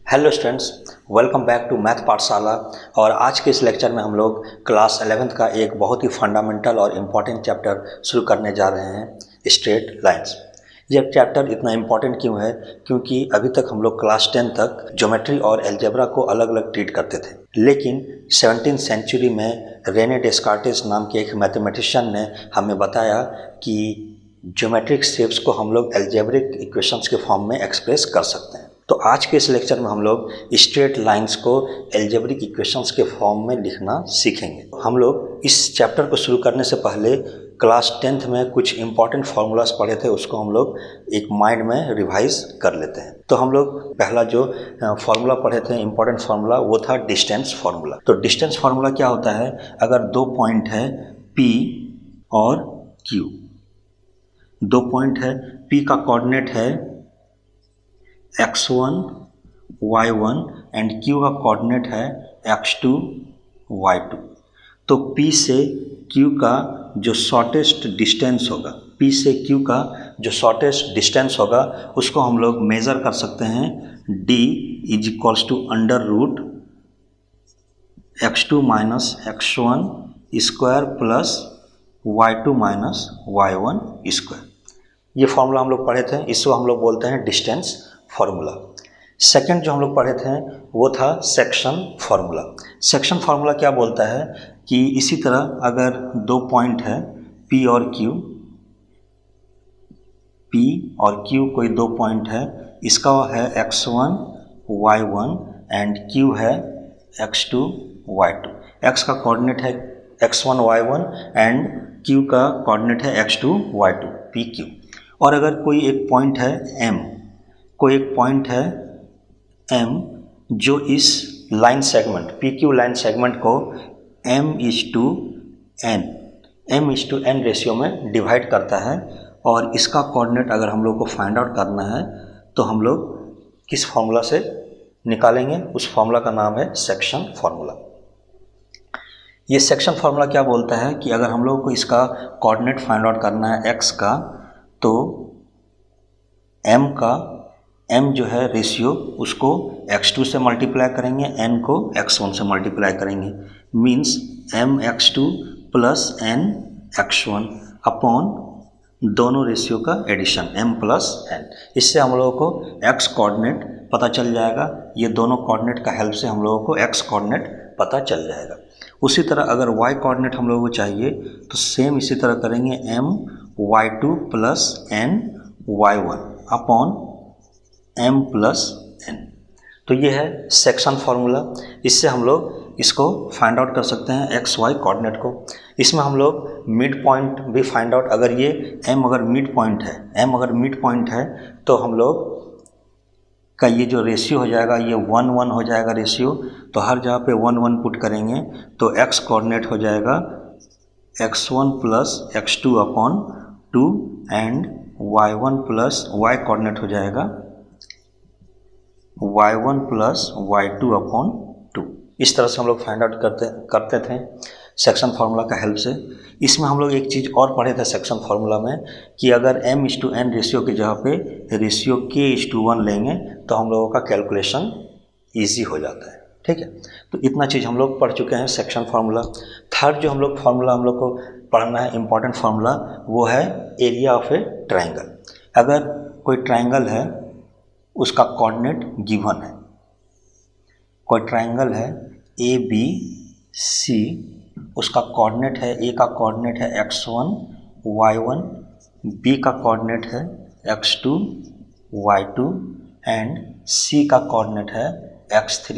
Hello students, welcome back to math Pathshala. और आज के इस लेक्चर में हम लोग क्लास 11th का एक बहुत ही फंडामेंटल और इम्पॉर्टेंट चैप्टर शुरू करने जा रहे हैं, स्ट्रेट लाइंस। यह चैप्टर इतना इम्पॉर्टेंट क्यों है? क्योंकि अभी तक हम लोग क्लास 10 तक ज्योमेट्री और अलजेब्रा को अलग अलग ट्रीट करते थे, लेकिन 17th सेंचुरी में रेने डेस्कार्टेस नाम के एक मैथमेटिशियन ने हमें बताया कि ज्योमेट्रिक शेप्स को हम लोग अलजेब्रिक इक्वेशंस के फॉर्म में एक्सप्रेस कर सकते हैं। तो आज के इस लेक्चर में हम लोग स्ट्रेट लाइंस को अलजेब्रिक इक्वेशंस के फॉर्म में लिखना सीखेंगे। हम लोग इस चैप्टर को शुरू करने से पहले क्लास 10th में कुछ इंपॉर्टेंट फार्मूलाज पढ़े थे, उसको हम लोग एक माइंड में रिवाइज कर लेते हैं। तो हम लोग पहला जो फार्मूला पढ़े थे, इंपॉर्टेंट फार्मूला, वो था डिस्टेंस फार्मूला। तो डिस्टेंस फार्मूला क्या होता है? अगर दो पॉइंट है P और Q, दो पॉइंट है, P का कोऑर्डिनेट है x1 y1 एंड Q का कोऑर्डिनेट है x2 y2। तो P से Q का जो शॉर्टेस्ट डिस्टेंस होगा, P से Q का जो शॉर्टेस्ट डिस्टेंस होगा उसको हम लोग मेज़र कर सकते हैं। D is equals to under root x2 minus x1 square plus y2 minus y1 square. ये फॉर्मूला हम लोग पढ़े थे, इसको हम लोग बोलते हैं डिस्टेंस फार्मूला। सेकंड जो हम लोग पढ़े थे वो था सेक्शन फार्मूला। सेक्शन फार्मूला क्या बोलता है कि इसी तरह अगर दो पॉइंट है P और Q कोई दो पॉइंट है, इसका है x1 y1 एंड Q है x2 y2। x का कोऑर्डिनेट है x1 y1 एंड Q का कोऑर्डिनेट है x2 y2 PQ। और अगर कोई एक पॉइंट है M, जो इस line segment PQ line segment को m:n रेशियो में डिवाइड करता है, और इसका कोऑर्डिनेट अगर हम लोग को फाइंड आउट करना है तो हम लोग किस फॉर्मूला से निकालेंगे? उस फॉर्मूला का नाम है सेक्शन फार्मूला। ये सेक्शन फार्मूला क्या बोलता है कि अगर हम लोग को इसका कोऑर्डिनेट फाइंड आउट करना है x का, तो m जो है रेशियो, उसको x2 से मल्टीप्लाई करेंगे, n को x1 से मल्टीप्लाई करेंगे, means mx2 plus nx1 upon दोनों रेशियो का एडिशन m प्लस n। इससे हम लोगों को x कोऑर्डिनेट पता चल जाएगा। ये दोनों कोऑर्डिनेट का हेल्प से हम लोगों को x कोऑर्डिनेट पता चल जाएगा। उसी तरह अगर y कोऑर्डिनेट हम लोगों को चाहिए तो सेम इसी तरह करेंगे, m y2 plus n y1 upon m plus n। तो ये है सेक्शन फार्मूला। इससे हम लोग इसको फाइंड आउट कर सकते हैं एक्स वाई कोऑर्डिनेट को। इसमें हम लोग मिड पॉइंट भी फाइंड आउट, अगर ये m अगर मिड पॉइंट है तो हम लोग का ये जो रेशियो हो जाएगा, ये 1 1 हो जाएगा रेशियो। तो हर जगह पे 1 1 पुट करेंगे तो x कोऑर्डिनेट हो जाएगा x1 plus x2 upon 2 and y1 plus y coordinate हो जाएगा y1 प्लस y2 अपॉन 2। इस तरह से हम लोग फाइंड आउट करते थे सेक्शन फार्मूला का हेल्प से। इसमें हम लोग एक चीज़ और पढ़े थे सेक्शन फार्मूला में कि अगर m:n रेशियो की जगह पे रेशियो k:1 लेंगे तो हम लोगों का कैलकुलेशन ईजी हो जाता है। ठीक है, तो इतना चीज़ हम लोग पढ़ चुके हैं सेक्शन फार्मूला। थर्ड जो हम लोग को पढ़ना है इंपॉर्टेंट फार्मूला, वो है एरिया ऑफ ए ट्राइंगल। अगर कोई ट्राइंगल है, उसका कोऑर्डिनेट गिवन है, कोई ट्राइंगल है ABC, उसका कोऑर्डिनेट है, A का कोऑर्डिनेट है x1 y1, B का कोऑर्डिनेट है x2 y2 एंड C का कोऑर्डिनेट है x3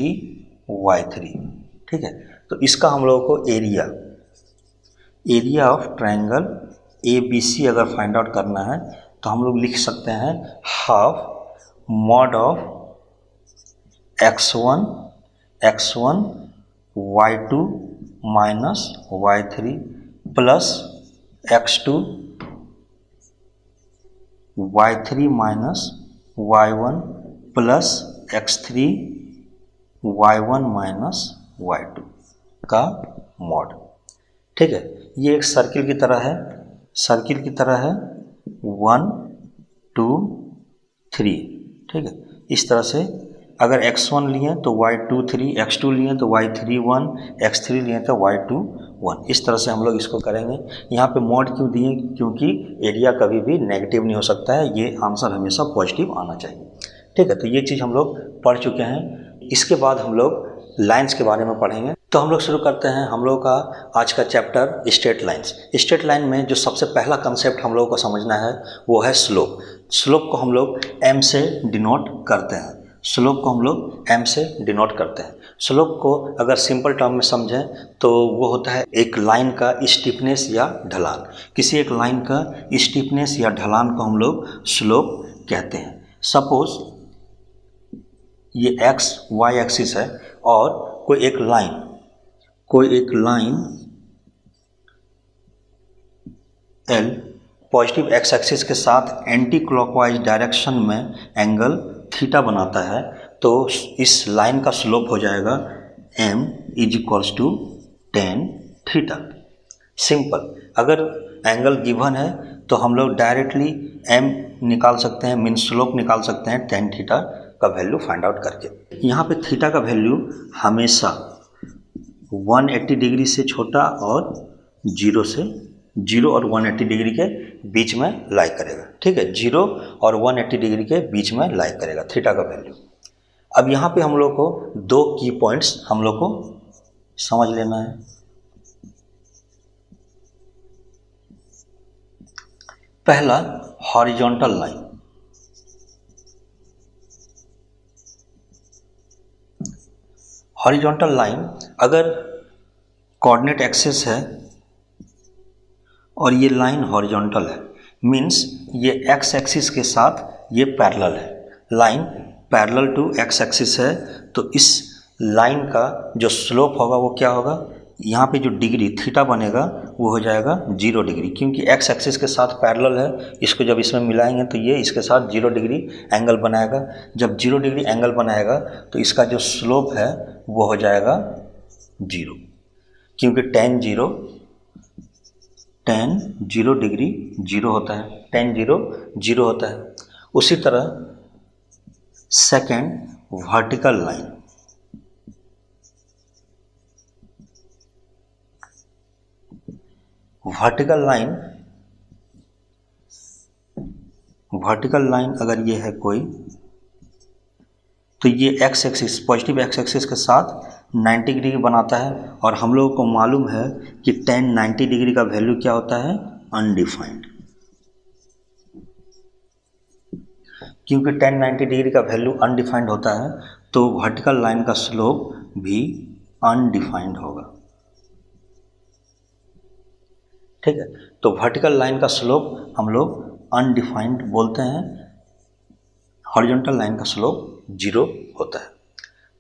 y3। ठीक है, तो इसका हम लोगों को एरिया ऑफ ट्राइंगल ABC अगर फाइंड आउट करना है तो हम लोग लिख सकते हैं half mod of x1 y2 minus y3 plus x2 y3 minus y1 plus x3 y1 minus y2 का मॉड। ठीक है, ये एक सर्किल की तरह है, 1 2 3। ठीक है, इस तरह से अगर x1 लिए तो y2 3, x2 लिए तो y3 1, x3 लिए तो y2 1। इस तरह से हम लोग इसको करेंगे। यहाँ पे मॉड क्यों दिए? क्योंकि एरिया कभी भी नेगेटिव नहीं हो सकता है, ये आंसर हमेशा पॉजिटिव आना चाहिए। ठीक है, तो ये चीज़ हम लोग पढ़ चुके हैं। इसके बाद हम लोग लाइन्स के बारे में पढ़ेंगे। तो हम लोग शुरू करते हैं हम लोग का आज का chapter straight lines. Straight line में जो सबसे पहला कंसेप्ट हम लोग को समझना है वो है स्लोप। स्लोप को हम लोग m से डिनोट करते हैं। स्लोप को हम लोग m से डिनोट करते हैं। स्लोप को अगर सिंपल टर्म में समझें तो वो होता है एक लाइन का स्टीफनेस या ढलान। किसी एक लाइन का स्टीफनेस या ढलान को हम लोग स्लोप कहते हैं। सपोज ये x y एक्सिस है और कोई एक line L positive x axis के साथ एंटी क्लॉकवाइज डायरेक्शन में एंगल थीटा बनाता है, तो इस लाइन का स्लोप हो जाएगा m = tan थीटा। सिंपल। अगर एंगल गिवन है तो हम लोग डायरेक्टली m निकाल सकते हैं, मीन स्लोप निकाल सकते हैं tan थीटा का वैल्यू फाइंड आउट करके। यहाँ पे थीटा का वैल्यू हमेशा 180 डिग्री से छोटा और 0 और 180 डिग्री के बीच में लाई करेगा। ठीक है, 0 और 180 डिग्री के बीच में लाई करेगा थीटा का वैल्यू। अब यहाँ पे हम लोग को दो की पॉइंट्स हम लोग को समझ लेना है। पहला हॉरिजॉन्टल लाइन। हॉरिजॉन्टल लाइन अगर कोऑर्डिनेट एक्सिस है और ये लाइन हॉरिजॉन्टल है, मीन्स ये एक्स एक्सिस के साथ ये पैरेलल है। Line parallel to X axis है, तो इस लाइन का जो स्लोप होगा वो क्या होगा? यहाँ पे जो डिग्री थीटा बनेगा वो हो जाएगा 0 डिग्री, क्योंकि एक्स एक्सिस के साथ पैरेलल है। इसको जब इसमें मिलाएंगे तो ये इसके साथ 0 डिग्री एंगल बनाएगा। जब 0 डिग्री एंगल बनाएगा तो इसका जो स्लोप है वो हो जाएगा 0, क्योंकि tan 0 डिग्री 0 होता है, tan 0 होता है। उसी तरह second vertical line. Vertical line अगर ये है कोई, तो ये X axis positive x axis के साथ 90 डिग्री बनाता है, और हम लोगों को मालूम है कि tan 90 डिग्री का वैल्यू क्या होता है? अनडिफाइंड। क्योंकि tan 90 डिग्री का वैल्यू अनडिफाइंड होता है तो वर्टिकल लाइन का स्लोप भी अनडिफाइंड होगा। ठीक है, तो वर्टिकल लाइन का स्लोप हम लोग अनडिफाइंड बोलते हैं, हॉरिजॉन्टल लाइन का स्लोप 0 होता है।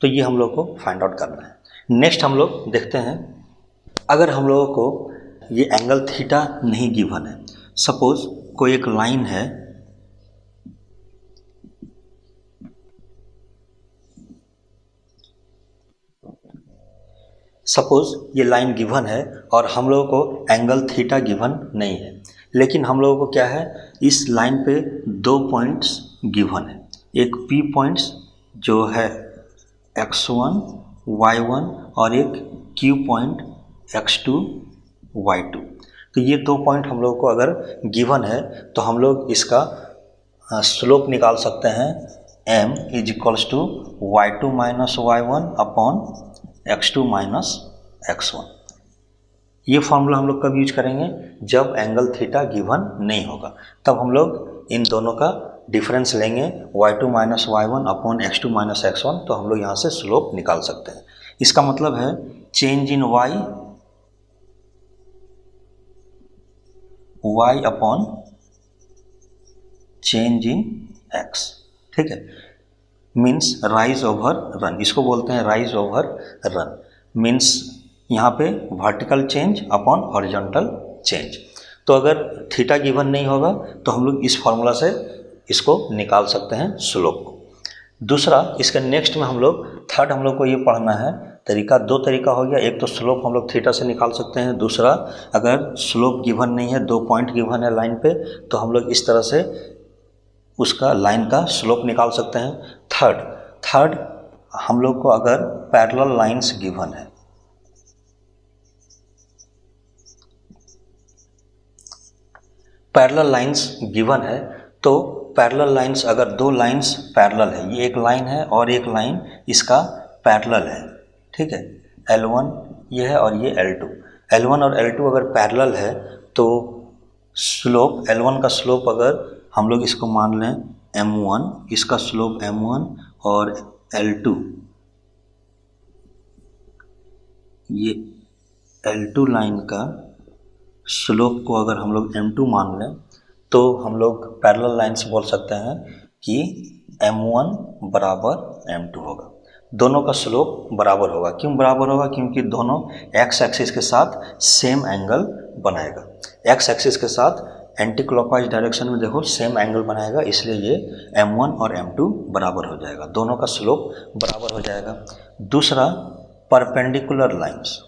तो ये हम लोग को फाइंड आउट करना है। नेक्स्ट हम लोग देखते हैं, अगर हम लोगों को ये एंगल थीटा नहीं गिवन है, सपोज कोई एक लाइन है, सपोज ये लाइन गिवन है और हम लोगों को एंगल थीटा गिवन नहीं है, लेकिन हम लोगों को क्या है, इस लाइन पे दो पॉइंट्स गिवन है। एक P पॉइंट्स जो है x1 y1 और एक Q पॉइंट x2 y2। तो ये दो पॉइंट हम लोग को अगर गिवन है तो हम लोग इसका स्लोप निकाल सकते हैं m = y2 - y1 upon x2 - x1। ये फॉर्मूला हम लोग कब यूज करेंगे? जब एंगल थीटा गिवन नहीं होगा, तब हम लोग इन दोनों का डिफरेंस लेंगे y2 - y1 upon x2 - x1, तो हम लोग यहाँ से स्लोप निकाल सकते हैं। इसका मतलब है change in y upon change in x। ठीक है, मीन्स राइज ओवर रन, इसको बोलते हैं राइज ओवर रन। मीन्स यहाँ पे vertical change upon horizontal change. तो अगर थीटा गिवन नहीं होगा तो हम लोग इस फॉर्मूला से इसको निकाल सकते हैं स्लोप को। दूसरा, इसके नेक्स्ट में हम लोग थर्ड हम लोग को ये पढ़ना है तरीका। दो तरीका हो गया, एक तो स्लोप हम लोग थीटा से निकाल सकते हैं, दूसरा अगर स्लोप गिवन नहीं है, दो पॉइंट गिवन है लाइन पे, तो हम लोग इस तरह से उसका लाइन का स्लोप निकाल सकते हैं। थर्ड, थर्ड, हम लोग को अगर पैरेलल लाइंस गिवन है, पैरेलल लाइंस गिवन है तो पैरेलल लाइंस, अगर दो लाइंस पैरेलल है, ये एक लाइन है और एक लाइन इसका पैरेलल है, ठीक है, L1 ये है और ये L2, L1 और L2 अगर पैरेलल है तो स्लोप L1 का स्लोप अगर हम लोग इसको मान लें M1, इसका स्लोप M1 और L2, ये L2 लाइन का स्लोप को अगर हम लोग M2 मान लें तो हम लोग पैरेलल लाइंस बोल सकते हैं कि M1 बराबर M2 होगा। दोनों का स्लोप बराबर होगा। क्यों बराबर होगा? क्योंकि दोनों एक्स एक्सिस के साथ सेम एंगल बनाएगा। एक्स एक्सिस के साथ एंटी क्लॉकवाइज डायरेक्शन में देखो सेम एंगल बनाएगा, इसलिए ये M1 और M2 बराबर हो जाएगा, दोनों का स्लोप बराबर हो जाएगा। दूसरा, परपेंडिकुलर लाइंस,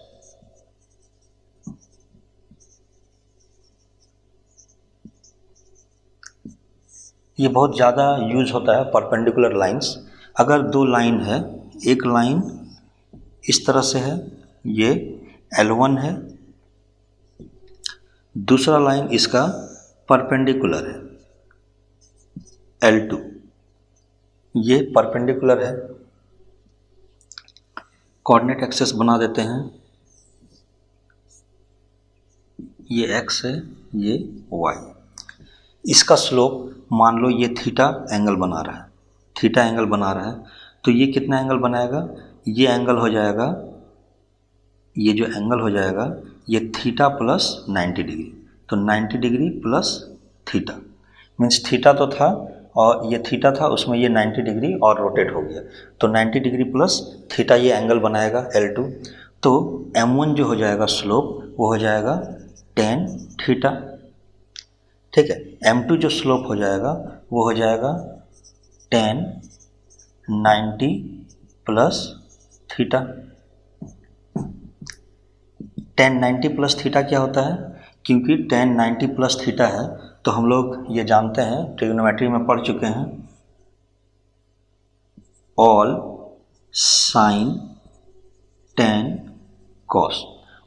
ये बहुत ज़्यादा यूज होता है परपेंडिकुलर लाइंस। अगर दो लाइन है, एक लाइन इस तरह से है, ये L1 है, दूसरा लाइन इसका परपेंडिकुलर है L2, ये परपेंडिकुलर है। कोऑर्डिनेट एक्सिस बना देते हैं, ये x है, ये y। इसका स्लोप मान लो ये थीटा एंगल बना रहा है, थीटा एंगल बना रहा है, तो ये कितना एंगल बनाएगा? ये एंगल हो जाएगा, ये जो एंगल हो जाएगा ये थीटा प्लस 90 डिग्री, तो 90 degree plus theta, means theta तो था और ये थीटा था, उसमें ये 90 डिग्री और रोटेट हो गया, तो 90 डिग्री प्लस थीटा ये एंगल बनाएगा L2। तो M1 जो हो जाएगा स्लोप वो हो जाएगा tan थीटा, ठीक है। M2 जो स्लोप हो जाएगा वो हो जाएगा tan 90 plus theta. tan 90 plus theta क्या होता है? क्योंकि tan 90 प्लस थीटा है तो हम लोग ये जानते हैं, ट्रिग्नोमेट्री में पढ़ चुके हैं, all sine tan cos,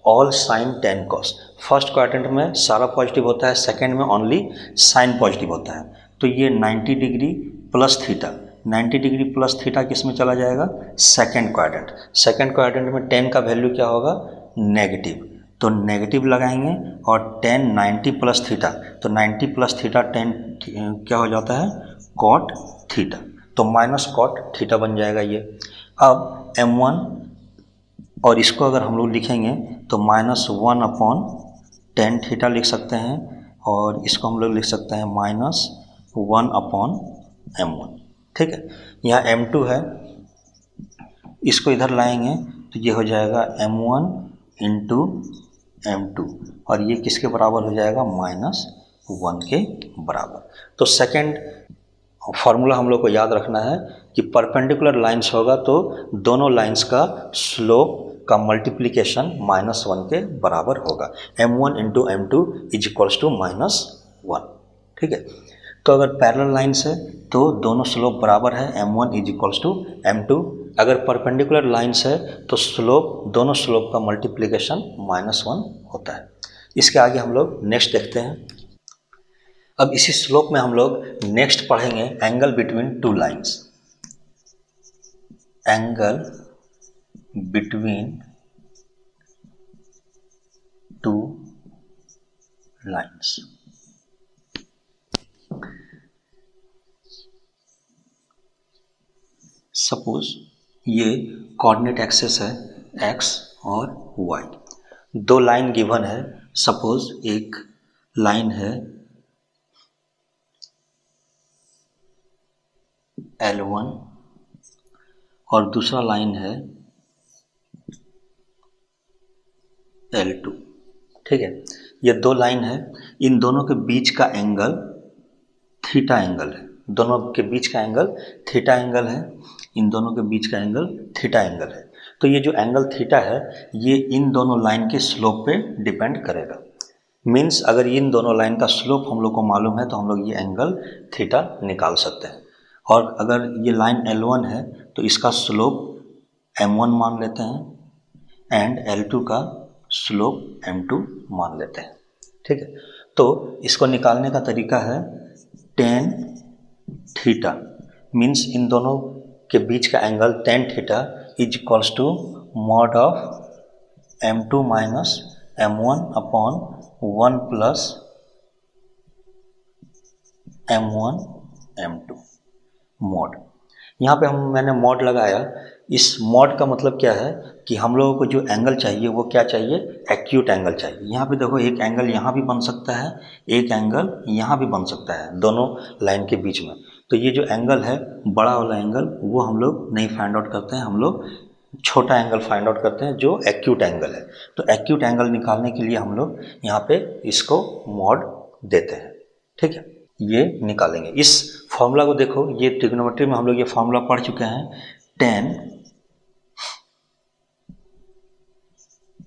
all sine tan cos। First quadrant में सारा पॉजिटिव होता है, सेकंड में ओनली साइन पॉजिटिव होता है, तो ये 90 degree plus theta, 90 degree plus theta किस में चला जाएगा? Second quadrant. सेकंड क्वाड्रेंट में tan का वैल्यू क्या होगा? नेगेटिव, तो नेगेटिव लगाएंगे और tan 90 प्लस थीटा, तो 90 प्लस थीटा tan क्या हो जाता है? कॉट थीटा, तो माइनस कॉट थीटा बन जाएगा ये। अब M1 और इसको अगर हम लोग लिखेंगे तो -1 अपॉन tan थीटा लिख सकते हैं, और इसको हम लोग लिख सकते हैं -1 अपॉन M1, ठीक है। यहाँ M2 है, इसको इधर लाएंगे तो ये हो जाएगा M1 इंटू M2, और ये किसके बराबर हो जाएगा? -1 के बराबर। तो सेकंड फॉर्मूला हम लोग को याद रखना है कि परपेंडिकुलर लाइंस होगा तो दोनों लाइंस का स्लोप का मल्टीप्लिकेशन -1 के बराबर होगा। M1 into M2 is equals to -1, ठीक है। तो अगर पैरेलल लाइंस है तो दोनों स्लोप बराबर है, M1 is equals to M2। अगर परपेंडिकुलर लाइंस है तो स्लोप, दोनों स्लोप का मल्टीप्लिकेशन -1 होता है। इसके आगे हम लोग नेक्स्ट देखते हैं। अब इसी स्लोप में हम लोग नेक्स्ट पढ़ेंगे angle between two lines, angle between two lines. Suppose ये कोऑर्डिनेट एक्सिस है x और y, दो लाइन गिवन है। सपोज एक लाइन है L1 और दूसरा लाइन है L2, ठीक है। ये दो लाइन है, इन दोनों के बीच का एंगल थीटा एंगल है, दोनों के बीच का एंगल थीटा एंगल है, इन दोनों के बीच का एंगल थीटा एंगल है। तो ये जो एंगल थीटा है ये इन दोनों लाइन के स्लोप पे डिपेंड करेगा। मीन्स अगर इन दोनों लाइन का स्लोप हम लोग को मालूम है तो हम लोग ये एंगल थीटा निकाल सकते हैं। और अगर ये लाइन L1 है तो इसका स्लोप m1 मान लेते हैं एंड L2 का स्लोप m2 मान लेते हैं। ठीक है, तो इसको निकालने का तरीका है tan थीटा, मीन्स इन दोनों के बीच का angle tan theta is equals to mod of m2 minus m1 upon 1 plus m1 m2 mod. यहाँ पे मैंने मॉड लगाया। इस मॉड का मतलब क्या है कि हम लोगों को जो एंगल चाहिए वो क्या चाहिए, एक्यूट एंगल चाहिए। यहाँ पे देखो एक एंगल यहाँ भी बन सकता है, एक एंगल यहाँ भी बन सकता है, दोनों लाइन के बीच में। तो ये जो एंगल है बड़ा वाला एंगल वो हम लोग नहीं फाइंड आउट करते हैं, हम लोग छोटा एंगल फाइंड आउट करते हैं जो एक्यूट एंगल है। तो एक्यूट एंगल निकालने के लिए हम लोग यहाँ पे इसको मॉड देते हैं। ठीक है, ये निकालेंगे। इस फॉर्मूला को देखो, ये ट्रिग्नोमेट्री में हम लोग ये फॉर्मूला पढ़ चुके हैं। tan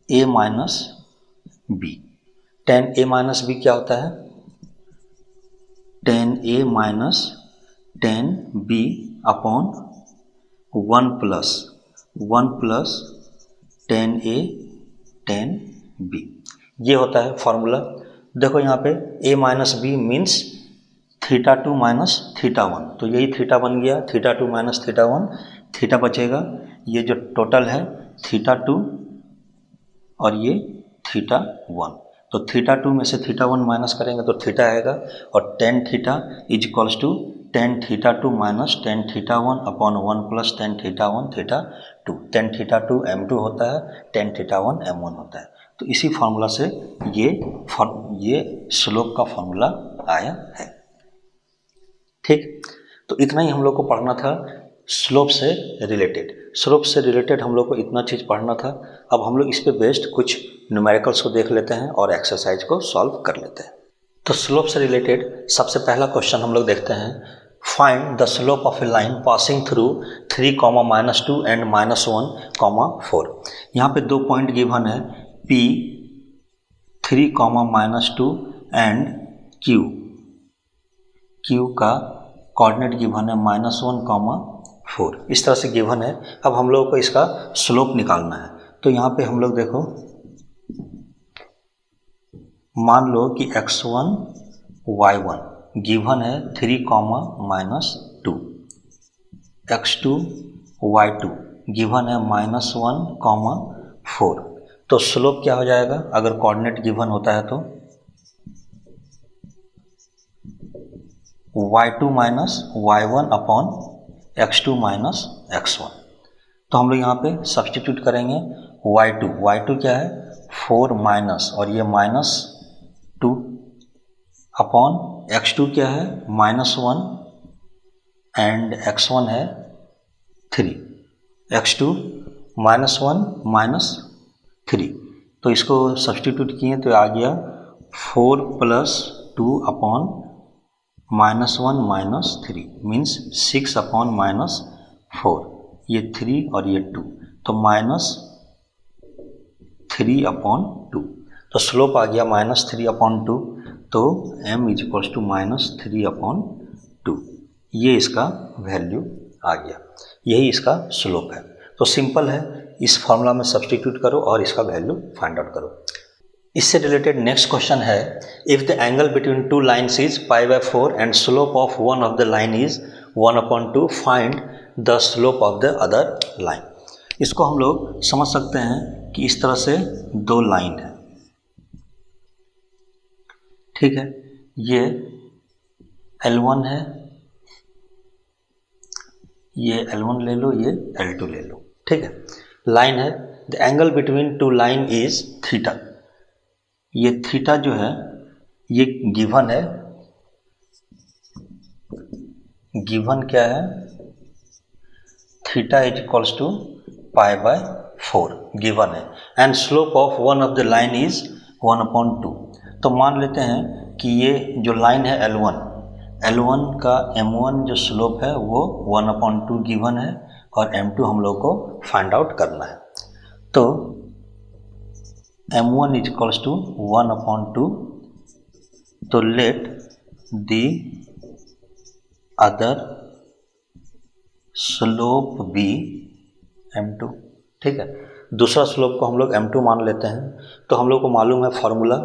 a minus B, tan a minus B क्या होता है, tan a minus tan b upon 1 plus tan a tan b, ये होता है फॉर्मूला। देखो यहाँ पे a minus B means theta 2 minus theta 1, तो यही थीटा बन गया, थीटा 2 माइनस थीटा 1, थीटा बचेगा, ये जो टोटल है थीटा 2 और ये थीटा 1। तो थीटा 2 में से थीटा 1 माइनस करेंगे तो थीटा आएगा, और tan theta is equals to tan theta 2 minus tan theta 1 upon 1 plus tan theta 1 theta 2। tan theta 2 m2 होता है, tan थीटा 1 m1 होता है। तो इसी फार्मूला से ये स्लोप का फार्मूला आया है। ठीक, तो इतना ही हम लोग को पढ़ना था स्लोप से रिलेटेड। स्लोप से रिलेटेड हम लोग को इतना चीज़ पढ़ना था। अब हम लोग इस पे बेस्ड कुछ न्यूमेरिकल्स को देख लेते हैं और एक्सरसाइज को सॉल्व कर लेते हैं। तो स्लोप से रिलेटेड सबसे पहला क्वेश्चन हम लोग देखते हैं। Find the slope of A line passing through 3, -2 and -1, 4। यहाँ पे 2 पॉइंट गिवन है, P 3, -2 एंड Q का कोऑर्डिनेट गिवन है -1, 4, इस तरह से गिवन है। अब हम लोगों को इसका स्लोप निकालना है। तो यहाँ पे हम लोग देखो, मान लो कि x1 y1 गिवन है 3, -2, x2 y2 गिवन है -1, 4। तो स्लोप क्या हो जाएगा अगर कोऑर्डिनेट गिवन होता है तो y2 minus y1 upon x2 minus x1। तो हम लोग यहाँ पे सब्स्टिट्यूट करेंगे। y2 क्या है 4 माइनस, और ये -2 अपॉन x2 क्या है -1 एंड x1 है 3, x2 -1 -3। तो इसको सब्स्टिट्यूट किए तो आ गया 4 + 2 अपॉन -1 -3 मीन्स 6 अपॉन -4, ये 3 और ये 2, तो -3 अपॉन 2। तो स्लोप आ गया -3 अपॉन 2, तो m is equals to -3 upon 2। ये इसका वैल्यू आ गया, यही इसका स्लोप है। तो सिंपल है, इस फॉर्मूला में सब्स्टिट्यूट करो और इसका वैल्यू फाइंड आउट करो। इससे रिलेटेड नेक्स्ट क्वेश्चन है, if the angle between 2 lines is π/4 and slope of one of the line is 1/2, find the slope of the other line. इसको हम लोग समझ सकते हैं कि इस तरह से 2 लाइन है, ठीक है, ये L1 है, ये L1 ले लो, ये L2 ले लो, ठीक है। लाइन है, the angle between 2 line is theta. ये थीटा जो है ये गिवन है, गिवन क्या है, theta is equals to π/4 given है, and slope of one of the line is 1/2। तो मान लेते हैं कि ये जो लाइन है L1 का M1 जो स्लोप है वो 1/2 गिवन है, और M2 हम लोग को फाइंड आउट करना है। तो M1 इज इक्वल्स टू 1/2, तो let the other slope be m2। ठीक है, दूसरा स्लोप को हम लोग m2 मान लेते हैं। तो हम लोग को मालूम है formula,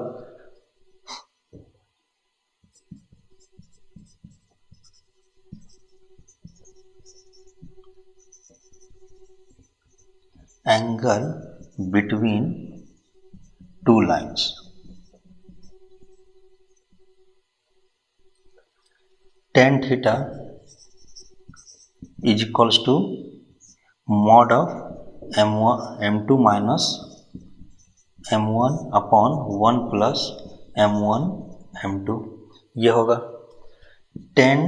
angle between two lines. tan theta is equals to mod of m2 minus m1 upon 1 plus m1 m2। ये होगा tan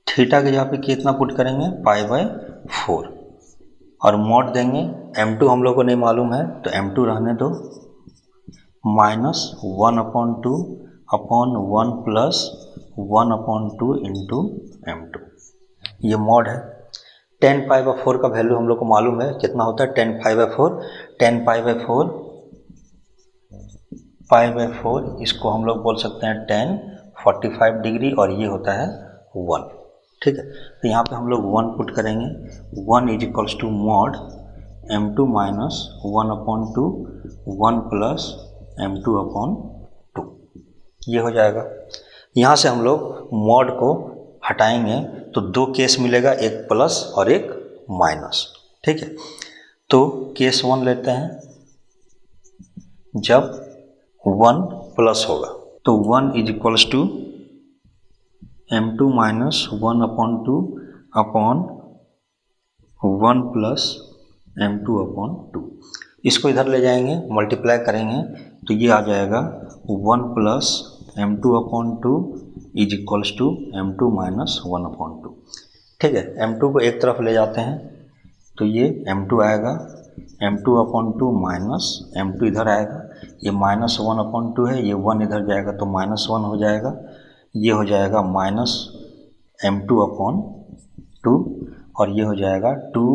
थीटा के जगह पे कितना पुट करेंगे, π/4, और मॉड देंगे। m2 हम लोग को नहीं मालूम है तो m2 रहने दो, minus 1/2 upon 1 plus 1/2 into m2। ये मॉड है। tan π/4 का वैल्यू हम लोग को मालूम है कितना होता है, tan π/4, tan π/4 इसको हम लोग बोल सकते हैं tan 45 डिग्री, और ये होता है 1। ठीक है, तो यहाँ पे हम लोग 1 पुट करेंगे। 1 is equals to mod m2 minus 1/2 1 plus m2/2, ये हो जाएगा। यहाँ से हम लोग मॉड को हटाएंगे तो दो केस मिलेगा, एक प्लस और एक माइनस। ठीक है, तो केस 1 लेते हैं, जब 1 प्लस होगा तो 1 is equals to m2 minus 1/2 upon 1 plus m2/2। इसको इधर ले जाएंगे, मल्टीप्लाई करेंगे तो ये आ जाएगा 1 plus m2/2 is equals to m2 minus 1/2। ठीक है, m2 को एक तरफ ले जाते हैं तो ये m2 आएगा, m2/2 माइनस m2 इधर आएगा, ये माइनस 1/2 है, ये 1 इधर जाएगा तो माइनस 1 हो जाएगा, ये हो जाएगा माइनस m2/2, और ये हो जाएगा 2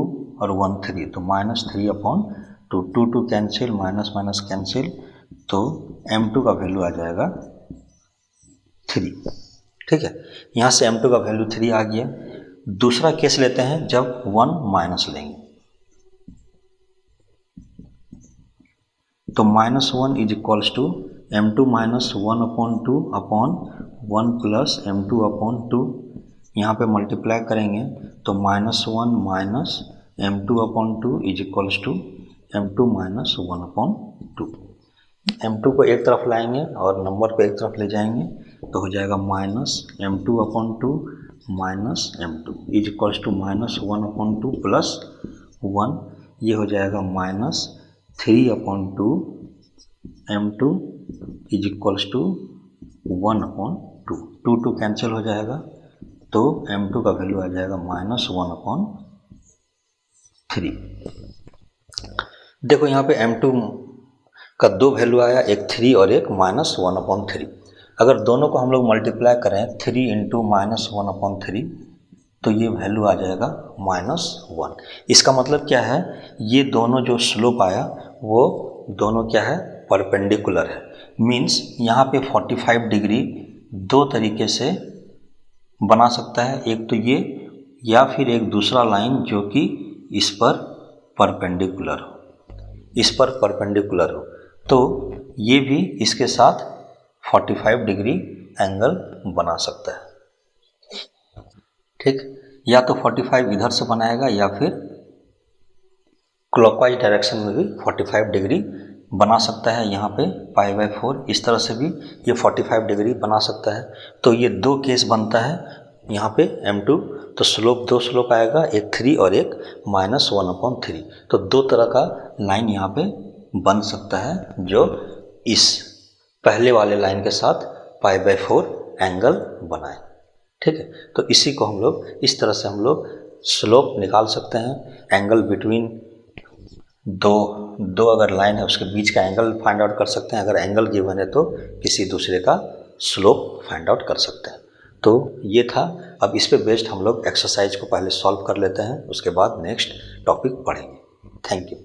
और 1 3, तो minus 3/2, 2 cancel, minus minus cancel, तो m2 का वैल्यू आ जाएगा 3। ठीक है, यहाँ से m2 का वैल्यू 3 आ गया। दूसरा केस लेते हैं जब 1 माइनस लेंगे, तो -1 is equals to m2 minus 1/2 upon 1 plus m2/2। यहाँ पे मल्टीप्लाई करेंगे तो -1 minus m2/2 is equals to m2 minus 1/2। m2 को एक तरफ लाएंगे और नंबर को एक तरफ ले जाएंगे तो हो जाएगा minus m2/2 minus m2 is equals to -1/2 plus 1, ये हो जाएगा minus 3/2 m2 is equals to 1/2, 2 cancel हो जाएगा, तो m2 का वैल्यू आ जाएगा -1/3। देखो यहाँ पे m2 का दो वैल्यू आया, एक 3 और एक -1/3। अगर दोनों को हम लोग मल्टीप्लाई करें 3 इंटू -1/3 तो ये वैल्यू आ जाएगा -1। इसका मतलब क्या है, ये दोनों जो स्लोप आया वो दोनों क्या है, परपेंडिकुलर है। मीन्स यहाँ पे 45 डिग्री दो तरीके से बना सकता है, एक तो ये, या फिर एक दूसरा लाइन जो कि इस पर परपेंडिकुलर हो, इस पर परपेंडिकुलर हो, तो ये भी इसके साथ 45 डिग्री एंगल बना सकता है। ठीक, या तो 45 इधर से बनाएगा या फिर क्लॉकवाइज डायरेक्शन में भी 45 डिग्री बना सकता है। यहाँ पे π/4 इस तरह से भी ये 45 डिग्री बना सकता है। तो ये दो केस बनता है यहाँ पे m2, तो स्लोप दो स्लोप आएगा, एक 3 और एक -1/3। तो दो तरह का लाइन यहाँ पे बन सकता है जो इस पहले वाले लाइन के साथ π/4 एंगल बनाए। ठीक है, तो इसी को हम लोग इस तरह से हम लोग स्लोप निकाल सकते हैं। एंगल बिटवीन दो अगर लाइन है उसके बीच का एंगल फाइंड आउट कर सकते हैं। अगर एंगल गिवन है तो किसी दूसरे का स्लोप फाइंड आउट कर सकते हैं। तो ये था। अब इस पे बेस्ड हम लोग एक्सरसाइज को पहले सॉल्व कर लेते हैं, उसके बाद नेक्स्ट टॉपिक पढ़ेंगे। Thank you.